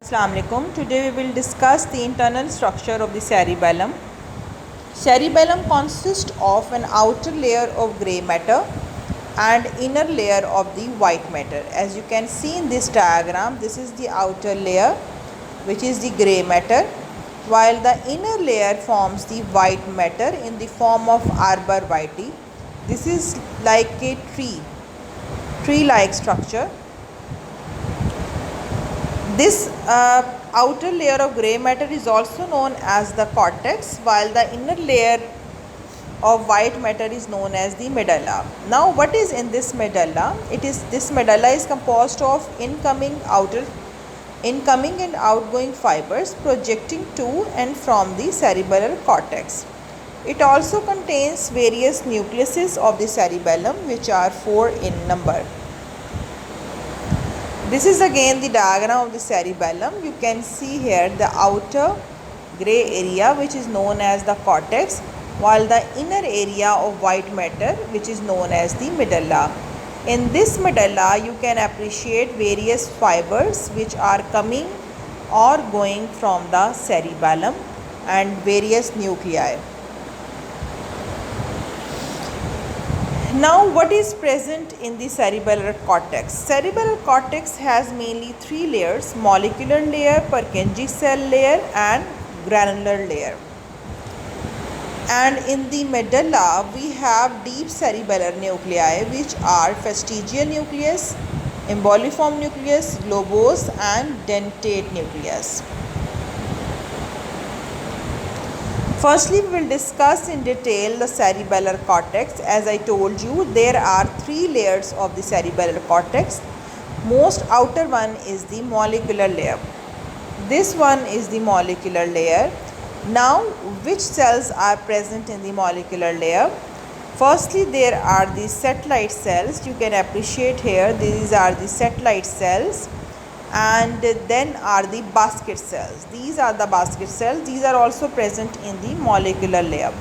Assalamualaikum. Today we will discuss the internal structure of the cerebellum. Cerebellum consists of an outer layer of grey matter and inner layer of the white matter. As you can see in this diagram, this is the outer layer, which is the grey matter, while the inner layer forms the white matter in the form of arbor vitae. This is like a tree-like structure. This outer layer of grey matter is also known as the cortex, while the inner layer of white matter is known as the medulla. Now, what is in this medulla? This medulla is composed of incoming and outgoing fibers projecting to and from the cerebellar cortex. It also contains various nucleuses of the cerebellum, which are 4 in number. This is again the diagram of the cerebellum. You can see here the outer grey area, which is known as the cortex, while the inner area of white matter, which is known as the medulla. In this medulla, you can appreciate various fibers which are coming or going from the cerebellum and various nuclei. Now, what is present in the cerebellar cortex? Cerebellar cortex has mainly 3 layers: molecular layer, Purkinje cell layer and granular layer. And in the medulla, we have deep cerebellar nuclei, which are fastigial nucleus, emboliform nucleus, globose and dentate nucleus. Firstly, we will discuss in detail the cerebellar cortex. As I told you, there are 3 layers of the cerebellar cortex. Most outer one is the molecular layer. This one is the molecular layer. Now, which cells are present in the molecular layer? Firstly, there are the satellite cells. You can appreciate here, these are the satellite cells. And then are the basket cells. These are the basket cells. These are also present in the molecular layer.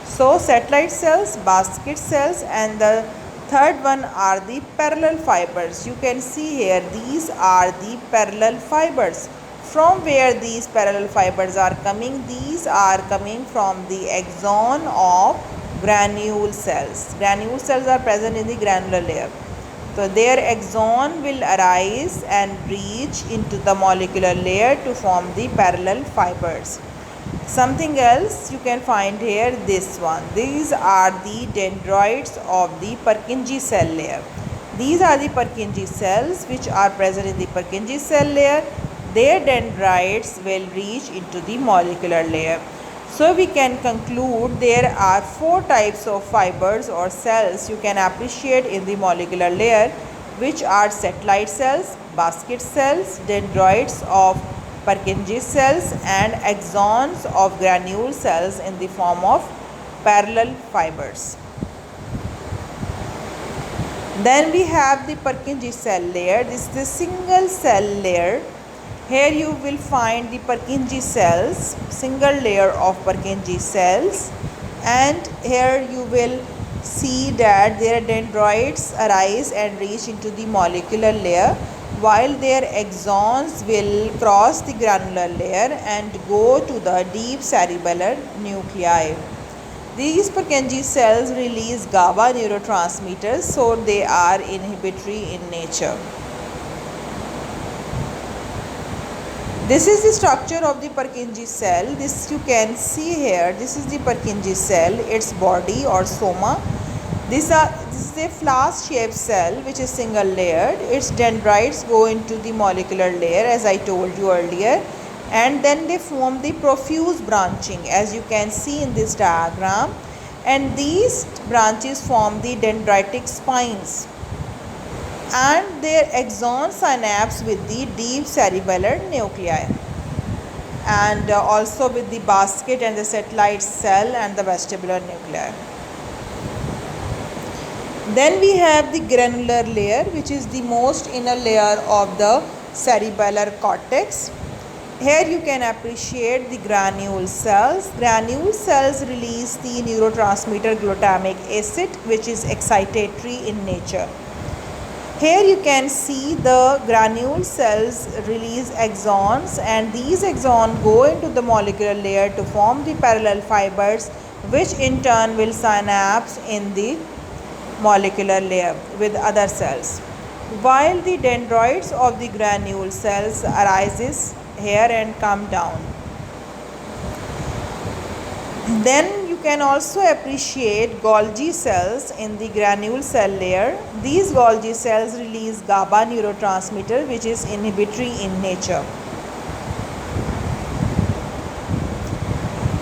So, satellite cells, basket cells, and the third one are the parallel fibers. You can see here, these are the parallel fibers. From where these parallel fibers are coming? These are coming from the axon of granule cells. Granule cells are present in the granular layer. So, their axon will arise and reach into the molecular layer to form the parallel fibers. Something else you can find here, this one. These are the dendrites of the Purkinje cell layer. These are the Purkinje cells which are present in the Purkinje cell layer. Their dendrites will reach into the molecular layer. So, we can conclude there are 4 types of fibers or cells you can appreciate in the molecular layer, which are satellite cells, basket cells, dendrites of Purkinje cells and axons of granule cells in the form of parallel fibers. Then we have the Purkinje cell layer. This is the single cell layer. Here you will find the Purkinje cells, single layer of Purkinje cells, and here you will see that their dendrites arise and reach into the molecular layer, while their axons will cross the granular layer and go to the deep cerebellar nuclei. These Purkinje cells release GABA neurotransmitters, so they are inhibitory in nature. This is the structure of the Purkinje cell. This you can see here. This is the Purkinje cell, its body or soma. This is a flask-shaped cell which is single layered. Its dendrites go into the molecular layer, as I told you earlier, and then they form the profuse branching, as you can see in this diagram. And these branches form the dendritic spines, and their axon synapse with the deep cerebellar nuclei, and also with the basket and the satellite cell and the vestibular nuclei. Then we have the granular layer, which is the most inner layer of the cerebellar cortex. Here you can appreciate the granule cells. Granule cells release the neurotransmitter glutamic acid, which is excitatory in nature. Here you can see the granule cells release axons, and these axons go into the molecular layer to form the parallel fibers, which in turn will synapse in the molecular layer with other cells. While the dendroids of the granule cells arises here and come down. Then you can also appreciate Golgi cells in the granule cell layer. These Golgi cells release GABA neurotransmitter, which is inhibitory in nature.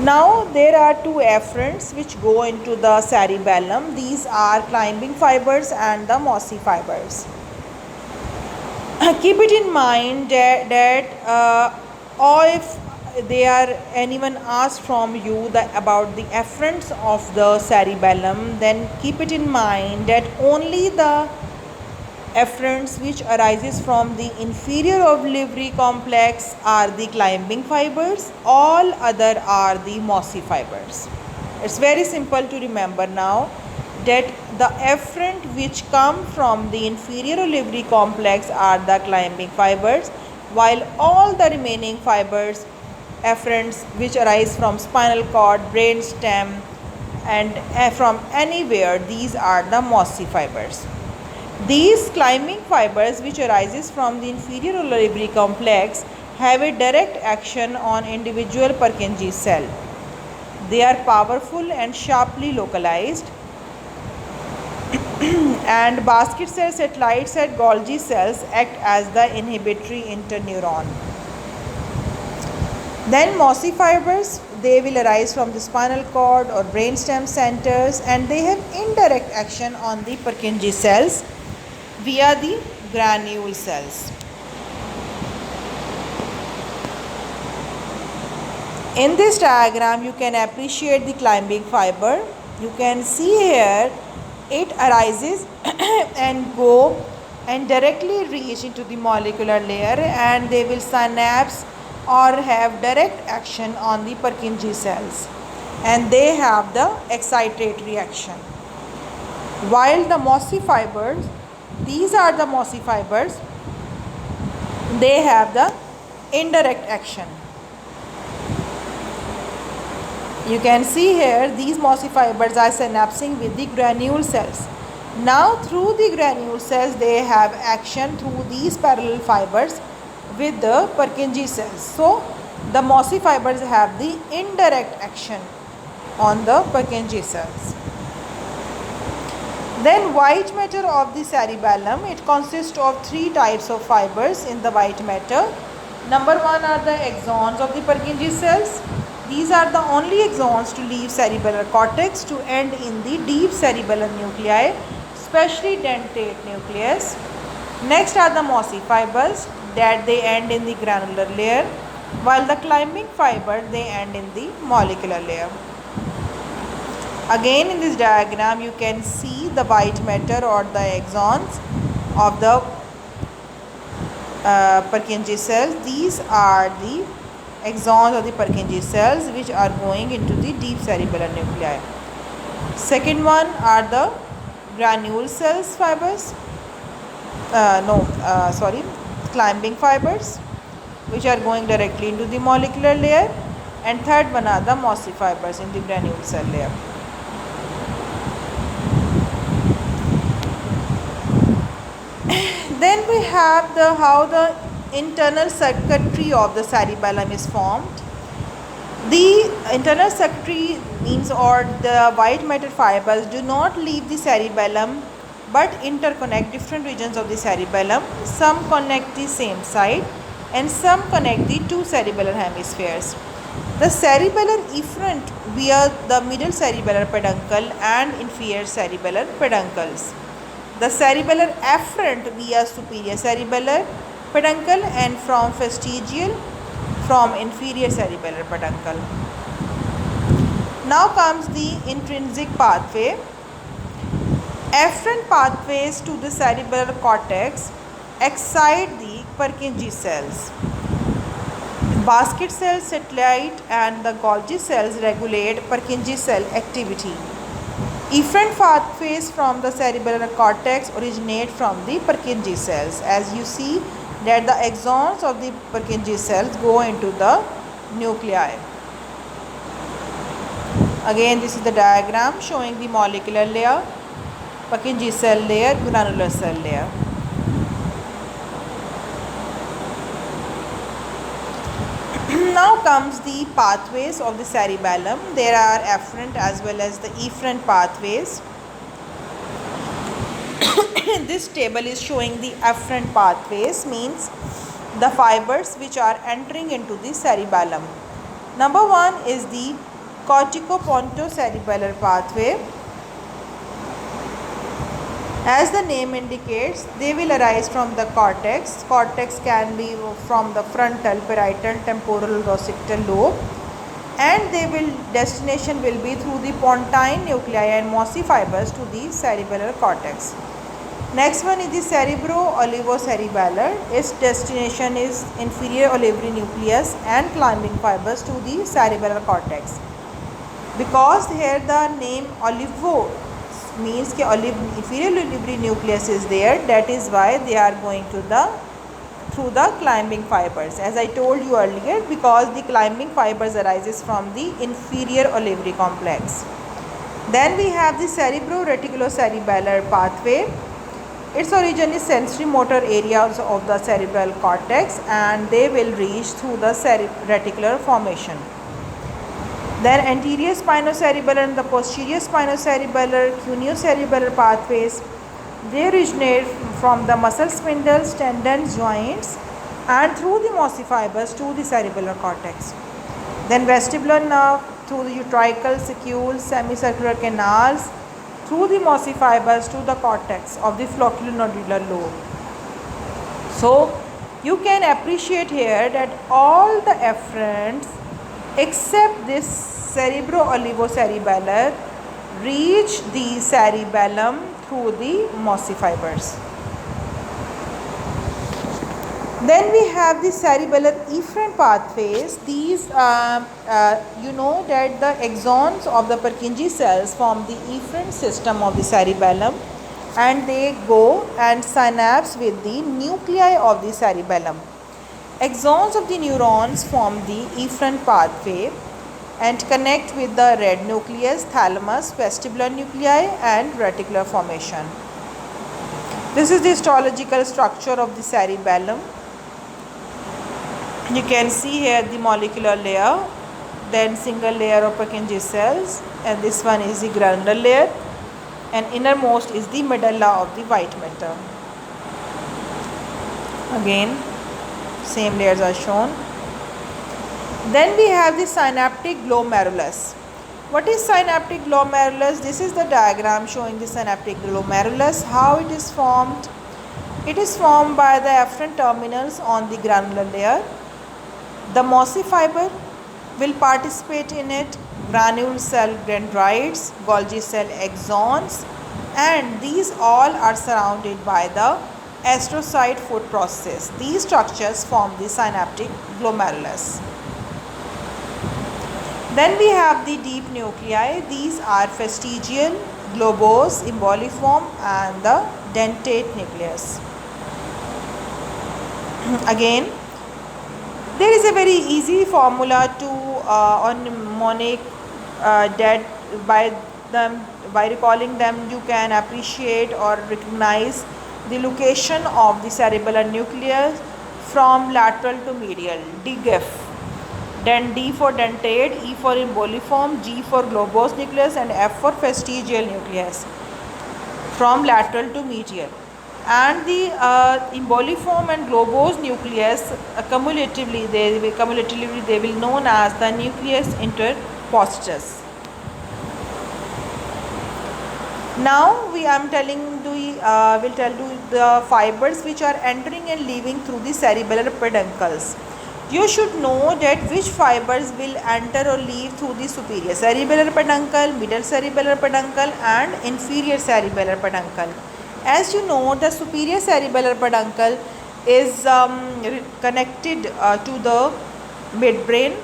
Now there are two afferents which go into the cerebellum. These are climbing fibers and the mossy fibers. Keep it in mind that or if anyone asks from you about the afferents of the cerebellum, then keep it in mind that only the afferents which arises from the inferior olivary complex are the climbing fibers, all other are the mossy fibers. It's very simple to remember now that the afferent which come from the inferior olivary complex are the climbing fibers, while all the remaining fibers, afferents which arise from spinal cord, brain stem, and from anywhere, these are the mossy fibers. These climbing fibers which arises from the inferior olivary complex have a direct action on individual Purkinje cell. They are powerful and sharply localized, and basket cell satellites at Golgi cells act as the inhibitory interneuron. Then mossy fibers, they will arise from the spinal cord or brainstem centers, and they have indirect action on the Purkinje cells via the granule cells. In this diagram, you can appreciate the climbing fiber. You can see here it arises and go and directly reach into the molecular layer, and they will synapse or have direct action on the Purkinje cells, and they have the excitatory action. While the mossy fibers, these are the mossy fibers, they have the indirect action. You can see here these mossy fibers are synapsing with the granule cells. Now through the granule cells, they have action through these parallel fibers with the Purkinje cells. So the mossy fibers have the indirect action on the Purkinje cells. Then white matter of the cerebellum, it consists of three types of fibers in the white matter. Number one are the axons of the Purkinje cells. These are the only axons to leave cerebellar cortex to end in the deep cerebellar nuclei, especially dentate nucleus. Next are the mossy fibers, that they end in the granular layer, while the climbing fiber, they end in the molecular layer. Again, in this diagram, you can see the white matter or the axons of the Purkinje cells. These are the axons of the Purkinje cells which are going into the deep cerebellar nuclei. Second one are the granule cells fibers. Climbing fibers which are going directly into the molecular layer, and third one are the mossy fibers in the granule cell layer. Then we have how the internal circuitry of the cerebellum is formed. The internal circuitry means, or the white matter fibers do not leave the cerebellum but interconnect different regions of the cerebellum. Some connect the same side and some connect the two cerebellar hemispheres. The cerebellar efferent via the middle cerebellar peduncle and inferior cerebellar peduncles. The cerebellar afferent via superior cerebellar peduncle and from fastigial from inferior cerebellar peduncle. Now comes the intrinsic pathway. Afferent pathways to the cerebellar cortex excite the Purkinje cells. Basket cell, satellite and the Golgi cells regulate Purkinje cell activity. Efferent pathways from the cerebellar cortex originate from the Purkinje cells. As you see that the axons of the Purkinje cells go into the nuclei. Again, this is the diagram showing the molecular layer, Purkinje cell layer, granular cell layer. Now comes the pathways of the cerebellum. There are afferent as well as the efferent pathways. This table is showing the afferent pathways, means the fibers which are entering into the cerebellum. Number one is the corticopontocerebellar pathway. As the name indicates, they will arise from the cortex. Cortex can be from the frontal, parietal, temporal, occipital lobe, and destination will be through the pontine nuclei and mossy fibers to the cerebellar cortex. Next one is the cerebro-olivocerebellar. Its destination is inferior olivary nucleus and climbing fibers to the cerebellar cortex. Because here the name olivo means that inferior olivary nucleus is there, that is why they are going to through the climbing fibers. As I told you earlier, because the climbing fibers arises from the inferior olivary complex. Then we have the cerebro-reticulocerebellar pathway. Its origin is sensory motor areas of the cerebral cortex, and they will reach through the reticular formation. Then anterior spinocerebellar and the posterior spinocerebellar, cuneo-cerebellar pathways, they originate from the muscle spindles, tendons, joints, and through the mossy fibers to the cerebellar cortex. Then vestibular nerve through the utricle, saccule, semicircular canals, through the mossy fibers to the cortex of the flocculonodular lobe. So you can appreciate here that all the afferents except this cerebro-olivocerebellar reach the cerebellum through the mossy fibers. Then we have the cerebellar efferent pathways. These, you know that the axons of the Purkinje cells form the efferent system of the cerebellum, and they go and synapse with the nuclei of the cerebellum. Axons of the neurons form the efferent pathway and connect with the red nucleus, thalamus, vestibular nuclei, and reticular formation. This is the histological structure of the cerebellum. You can see here the molecular layer, then single layer of Purkinje cells, and this one is the granular layer, and innermost is the medulla of the white matter. Again, same layers are shown. Then we have the synaptic glomerulus. What is synaptic glomerulus? This is the diagram showing the synaptic glomerulus, how it is formed. It is formed by the afferent terminals on the granular layer. The mossy fiber will participate in it, granule cell dendrites, Golgi cell axons, and these all are surrounded by the astrocyte foot process. These structures form the synaptic glomerulus. Then we have the deep nuclei. These are fastigial, globose, emboliform, and the dentate nucleus. Again, there is a very easy formula to on mnemonic that by recalling them you can appreciate or recognize the location of the cerebellar nucleus from lateral to medial. DGEF. Then D for dentate, E for emboliform, G for globose nucleus, and F for fastigial nucleus from lateral to medial. And the emboliform and globose nucleus cumulatively they will known as the nucleus interpositus. Now will tell you the fibers which are entering and leaving through the cerebellar peduncles. You should know that which fibers will enter or leave through the superior cerebellar peduncle, middle cerebellar peduncle, and inferior cerebellar peduncle. As you know, the superior cerebellar peduncle is connected to the midbrain,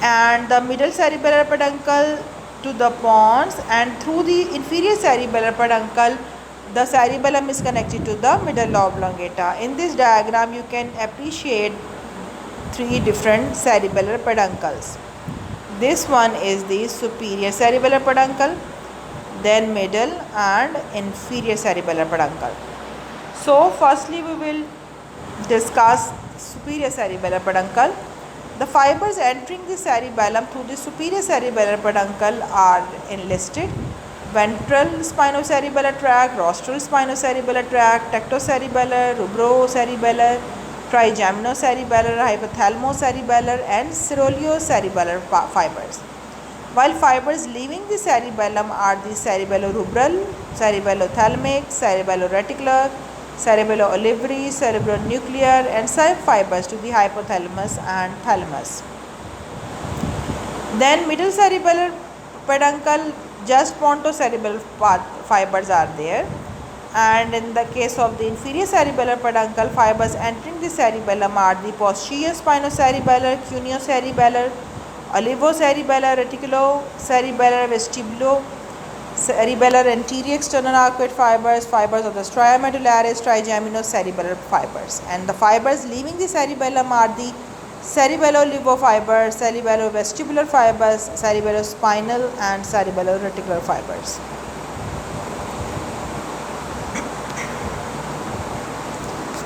and the middle cerebellar peduncle to the pons, and through the inferior cerebellar peduncle the cerebellum is connected to the medulla oblongata. In this diagram you can appreciate three different cerebellar peduncles. This one is the superior cerebellar peduncle, then middle and inferior cerebellar peduncle. So firstly we will discuss superior cerebellar peduncle. The fibers entering the cerebellum through the superior cerebellar peduncle are enlisted: ventral spinocerebellar tract, rostral spinocerebellar tract, tectocerebellar, rubrocerebellar, trigeminocerebellar, hypothalamocerebellar and cerebellocerebellar fibers. While fibers leaving the cerebellum are the cerebellorubral, cerebellothalamic, cerebelloreticular, cerebelloolivary, cerebronuclear and some fibers to the hypothalamus and thalamus. Then middle cerebellar peduncle, just pontocerebellar fibers are there, and in the case of the inferior cerebellar peduncle, fibers entering the cerebellum are the posterior spinocerebellar, cuniocerebellar, olivocerebellar, reticulocerebellar, vestibulocerebellar, anterior external arcuate fibers, fibers of the stria medullaris, trigeminocerebellar fibers, and the fibers leaving the cerebellum are the cerebellolivofibers, cerebellovestibular fibers, cerebellospinal and cerebelloreticular fibers.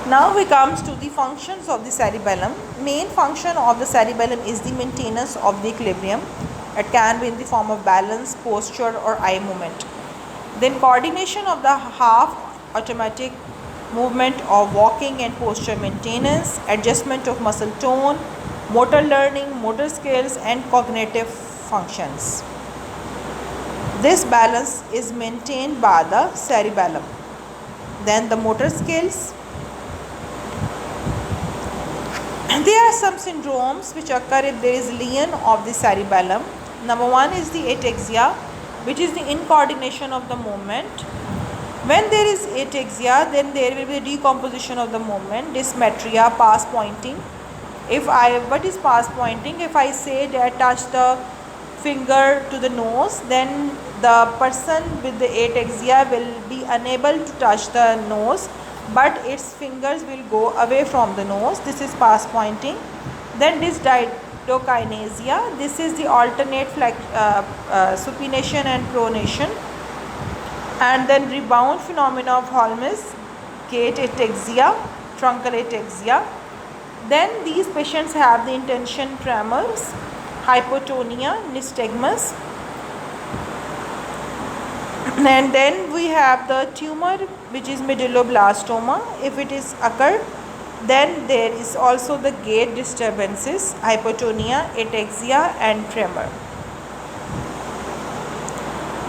Now we comes to the functions of the cerebellum. Main function of the cerebellum is the maintenance of the equilibrium. It can be in the form of balance, posture or eye movement. Then coordination of the half automatic movement of walking and posture maintenance, adjustment of muscle tone, motor learning, motor skills and cognitive functions. This balance is maintained by the cerebellum. Then the motor skills. There are some syndromes which occur if there is lesion of the cerebellum. Number one is the ataxia, which is the incoordination of the movement. When there is ataxia, then there will be a decomposition of the movement. Dysmetria, pass pointing. What is pass pointing? If I say that touch the finger to the nose, then the person with the ataxia will be unable to touch the nose, but its fingers will go away from the nose. This is pass pointing. Then dysdiadochokinesia. This is the alternate supination and pronation. And then rebound phenomena of Holmes, gait ataxia, truncal ataxia. Then these patients have the intention tremors, hypotonia, nystagmus. And then we have the tumor, which is medulloblastoma. If it is occurred, then there is also the gait disturbances, hypotonia, ataxia and tremor.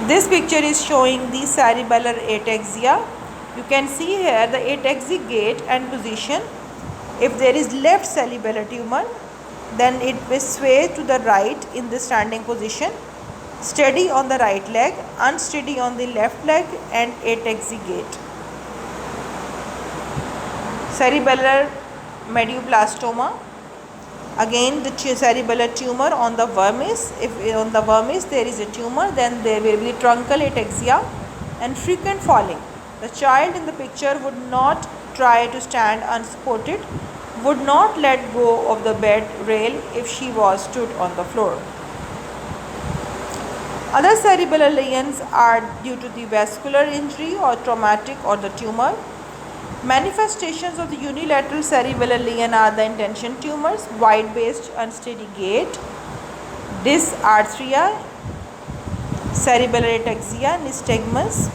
This picture is showing the cerebellar ataxia. You can see here the ataxic gait and position. If there is left cerebellar tumor, then it will sway to the right in the standing position, steady on the right leg, unsteady on the left leg and ataxic gait. Cerebellar medulloblastoma, again the cerebellar tumor on the vermis. If on the vermis there is a tumor, then there will be truncal ataxia and frequent falling. The child in the picture would not try to stand unsupported, would not let go of the bed rail if she was stood on the floor. Other cerebellar lesions are due to the vascular injury or traumatic or the tumor. Manifestations of the unilateral cerebellar lesion are the intention tumors, wide-based unsteady gait, dysarthria, cerebellar ataxia, nystagmus.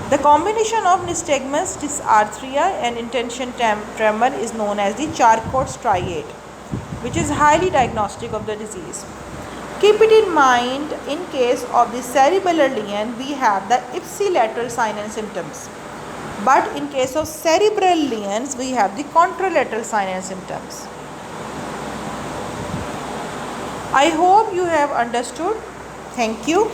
The combination of nystagmus, dysarthria and intention tremor is known as the Charcot striate, which is highly diagnostic of the disease. Keep it in mind, in case of the cerebellar lesion, we have the ipsilateral sign and symptoms. But in case of cerebral lesions, we have the contralateral sign and symptoms. I hope you have understood. Thank you.